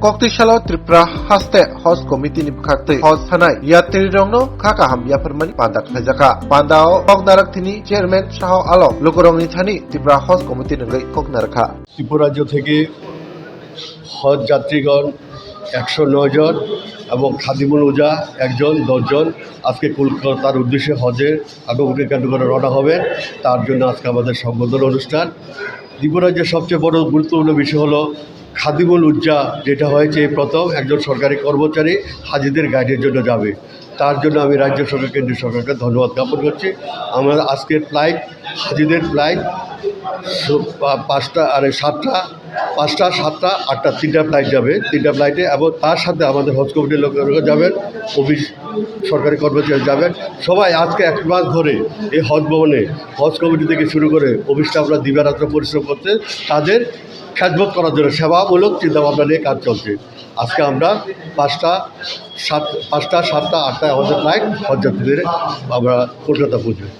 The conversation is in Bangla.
Koktisalo Tripura haste host committee ni bkhakte host thanai yatri rongno khaka ham yapermani pandak phajaka pandao koknarak thini chairman Shaho Alom lokorongni thani Tripura host committee ngai koknarakha Tripura রাজ্য থেকে হজ যাত্রীগণ 109 জন এবং খাদিমুল উজা একজন 10 জন আজকে কলকাতার উদ্দেশ্যে হজের আগমনকে কেন্দ্র করে রওনা হবেন। তার জন্য আজকে আমাদের সম্বোধনা অনুষ্ঠান। ত্রিপুরা রাজ্যের সবচেয়ে বড় গুরুত্বপূর্ণ বিষয় হলো খাদিমুল উজ্জা, যেটা হয়েছে এই প্রথম একজন সরকারি কর্মচারী হাজিদের গাইডের জন্য যাবে। তার জন্য আমি রাজ্য সরকার কেন্দ্রীয় সরকারকে ধন্যবাদ জ্ঞাপন করছি। আমরা আজকের ফ্লাইট হাজিদের ফ্লাইট 5টা 7টা 8টা 3টা ফ্লাইট যাবে, 3টা ফ্লাইটে, এবং তার সাথে আমাদের হজ কমিটির লোকেরা যাবেন, অফিস সরকারি কর্মচারী যাবেন। সবাই আজকে 1 মাস ধরে এই হজ ভবনে হজ কমিটি থেকে শুরু করে অফিস স্টাফরা দিবারাত্র পরিশ্রম করতে তাদের খেদমত করার জন্য সেবামূলক চিন্তাভাবনা নিয়ে কাজ চলছে। আজকে আমরা 5টা 7টা 8টায় আমাদের ফ্লাইট হজ যাত্রীদের আমরা কলকাতা পৌঁছই।